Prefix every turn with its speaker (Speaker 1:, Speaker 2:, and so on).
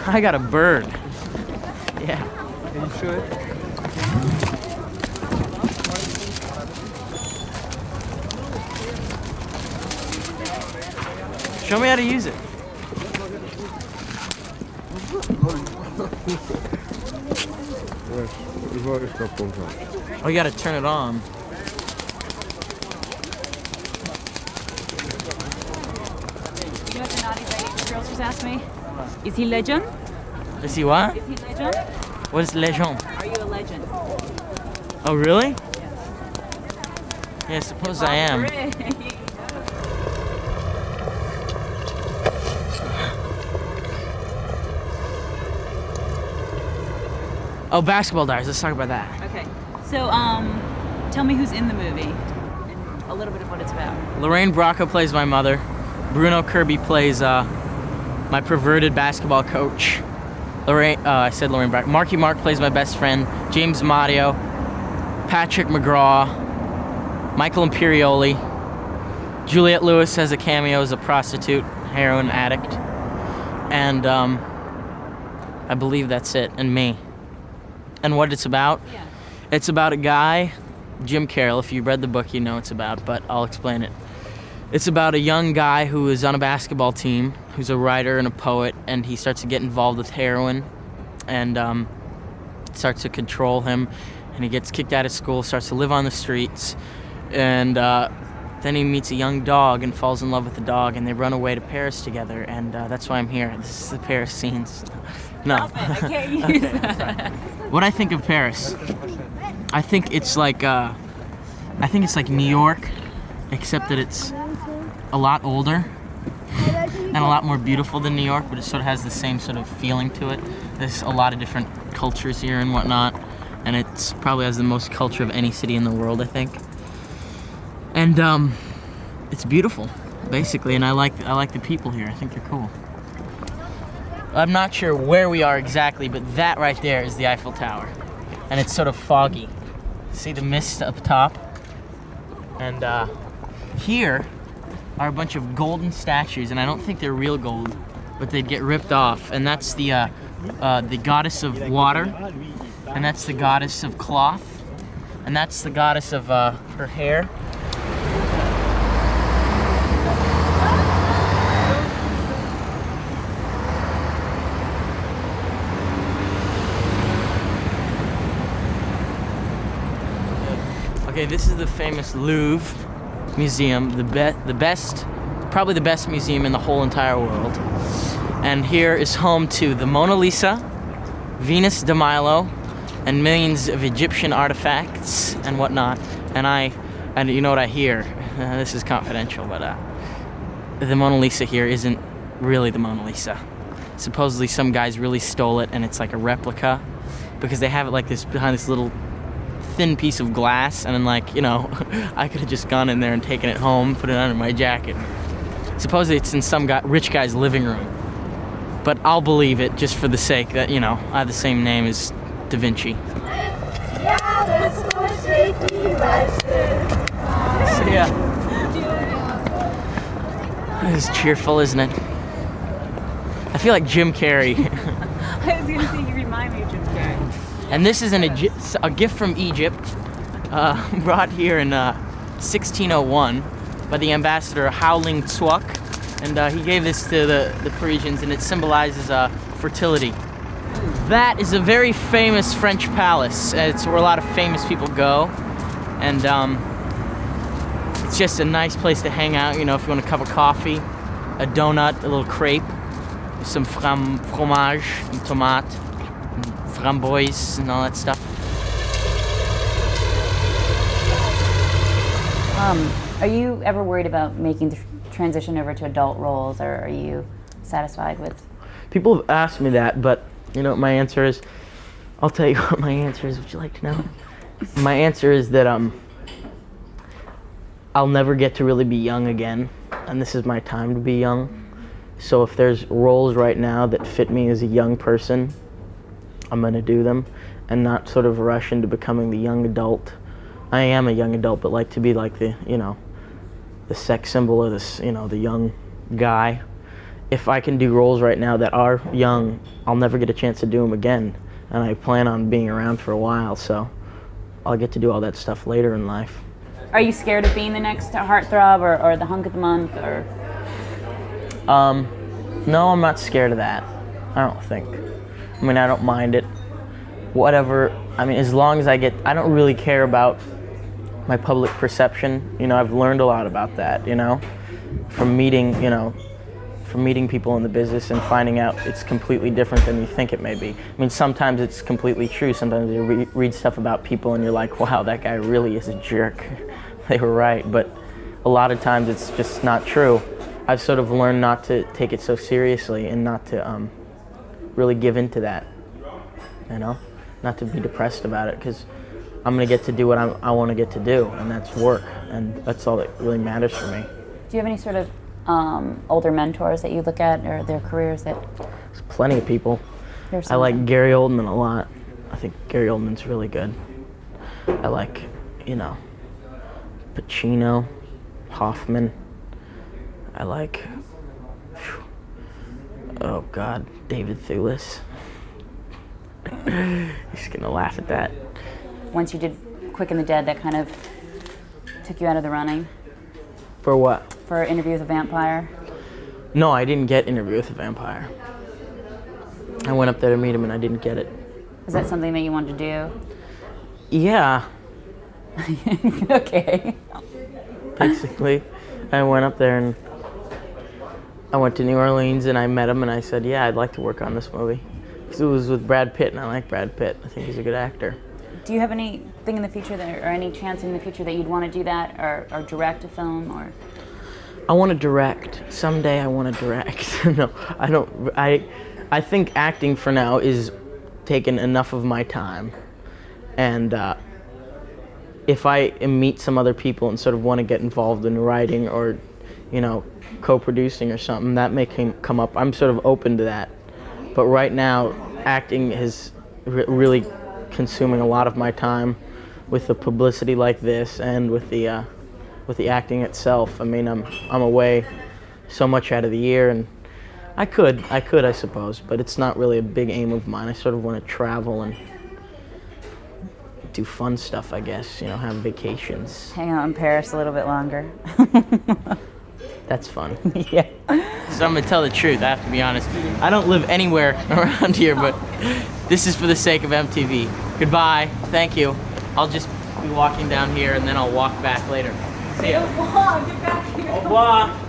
Speaker 1: I got a bird. Yeah.
Speaker 2: Can you show it?
Speaker 1: Show me how to use it. Oh, you gotta turn it on.
Speaker 3: You know what the naughty girls just asked me? Is he legend?
Speaker 1: Is he what?
Speaker 3: Is he legend?
Speaker 1: What is legend?
Speaker 3: Are you a legend?
Speaker 1: Oh, really?
Speaker 3: Yes.
Speaker 1: Yeah, I suppose I am. Oh, Basketball Diaries. Let's talk about that.
Speaker 3: Okay. So, tell me who's in the movie and a little bit of what it's about.
Speaker 1: Lorraine Bracco plays my mother. Bruno Kirby plays my perverted basketball coach. I said Lorraine Bracco. Marky Mark plays my best friend. James Mario. Patrick McGraw. Michael Imperioli. Juliette Lewis has a cameo as a prostitute, heroin addict. And I believe that's it. And me. And what it's about?
Speaker 3: Yeah.
Speaker 1: It's about a guy, Jim Carroll. If you read the book, you know it's about, but I'll explain it. It's about a young guy who is on a basketball team, who's a writer and a poet, and he starts to get involved with heroin, and it starts to control him, and he gets kicked out of school, starts to live on the streets, and then he meets a young dog and falls in love with the dog, and they run away to Paris together, and that's why I'm here. This is the Paris scenes. No.
Speaker 3: Stop it. I can't use that.
Speaker 1: What I think of Paris, I think it's like New York, except that it's a lot older and a lot more beautiful than New York, but it sort of has the same sort of feeling to it. There's a lot of different cultures here and whatnot, and it's probably has the most culture of any city in the world, I think. And it's beautiful, basically, and I like the people here. I think they're cool. I'm not sure where we are exactly, but that right there is the Eiffel Tower. And it's sort of foggy. See the mist up top? And here are a bunch of golden statues, and I don't think they're real gold, but they'd get ripped off. And that's the goddess of water, and that's the goddess of cloth, and that's the goddess of her hair. Okay, this is the famous Louvre Museum, probably the best museum in the whole entire world. And here is home to the Mona Lisa, Venus de Milo, and millions of Egyptian artifacts and whatnot. And you know what I hear? This is confidential, but the Mona Lisa here isn't really the Mona Lisa. Supposedly some guys really stole it, and it's like a replica because they have it like this behind this little thin piece of glass, and then I could have just gone in there and taken it home, put it under my jacket. Supposedly it's in some rich guy's living room, but I'll believe it just for the sake that I have the same name as Da Vinci. So yeah, this is cheerful, isn't it? I feel like Jim Carrey.
Speaker 3: I was gonna say you remind me of Jim Carrey.
Speaker 1: And this is a gift from Egypt, brought here in 1601 by the ambassador Howling Tzuok, and he gave this to the Parisians, and it symbolizes fertility. That is a very famous French palace. It's where a lot of famous people go, and it's just a nice place to hang out. If you want a cup of coffee, a donut, a little crepe, some fromage, and tomate. Framboise and all that stuff.
Speaker 3: Are you ever worried about making the transition over to adult roles, or are you satisfied with?
Speaker 1: People have asked me that, but my answer is, I'll tell you what my answer is. Would you like to know? My answer is that I'll never get to really be young again, and this is my time to be young. So if there's roles right now that fit me as a young person, I'm going to do them and not sort of rush into becoming the young adult. I am a young adult, but like to be like the sex symbol of this, the young guy. if I can do roles right now that are young, I'll never get a chance to do them again. And I plan on being around for a while, so I'll get to do all that stuff later in life.
Speaker 3: Are you scared of being the next heartthrob or the hunk of the month or?
Speaker 1: No, I'm not scared of that. I don't think. I mean, I don't mind it. Whatever. I mean, as long as I don't really care about my public perception. You know, I've learned a lot about that, you know, from meeting people in the business and finding out it's completely different than you think it may be. I mean, sometimes it's completely true. Sometimes you read stuff about people and you're like, wow, that guy really is a jerk. They were right. But a lot of times it's just not true. I've sort of learned not to take it so seriously and not to really give into that, you know, not to be depressed about it, because I'm going to get to do what I want to get to do, and that's work, and that's all that really matters for me.
Speaker 3: Do you have any sort of older mentors that you look at, or their careers that?
Speaker 1: There's plenty of people. I like Gary Oldman a lot. I think Gary Oldman's really good. I like, you know, Pacino, Hoffman. I like, oh God, David Thewlis. He's gonna laugh at that.
Speaker 3: Once you did Quick and the Dead, that kind of took you out of the running?
Speaker 1: For what?
Speaker 3: For Interview with a Vampire?
Speaker 1: No, I didn't get Interview with a Vampire. I went up there to meet him and I didn't get it.
Speaker 3: Is that something that you wanted to do?
Speaker 1: Yeah.
Speaker 3: Okay.
Speaker 1: Basically, I went up there and I went to New Orleans and I met him and I said, yeah, I'd like to work on this movie. Because it was with Brad Pitt and I like Brad Pitt. I think he's a good actor.
Speaker 3: Do you have anything in the future or any chance in the future that you'd want to do that or direct a film or?
Speaker 1: I want to direct. Someday I want to direct. No, I don't. I think acting for now is taking enough of my time. And if I meet some other people and sort of want to get involved in writing or, you know, co-producing or something, that may come up. I'm sort of open to that. But right now, acting is really consuming a lot of my time with the publicity like this and with the acting itself. I mean, I'm away so much out of the year, and I could, I suppose, but it's not really a big aim of mine. I sort of want to travel and do fun stuff, I guess, you know, have vacations.
Speaker 3: Hang out in Paris a little bit longer.
Speaker 1: That's fun.
Speaker 3: Yeah.
Speaker 1: So I'm gonna tell the truth, I have to be honest. I don't live anywhere around here, but this is for the sake of MTV. Goodbye, thank you. I'll just be walking down here and then I'll walk back later. See ya.
Speaker 3: Get back here.
Speaker 1: Au revoir.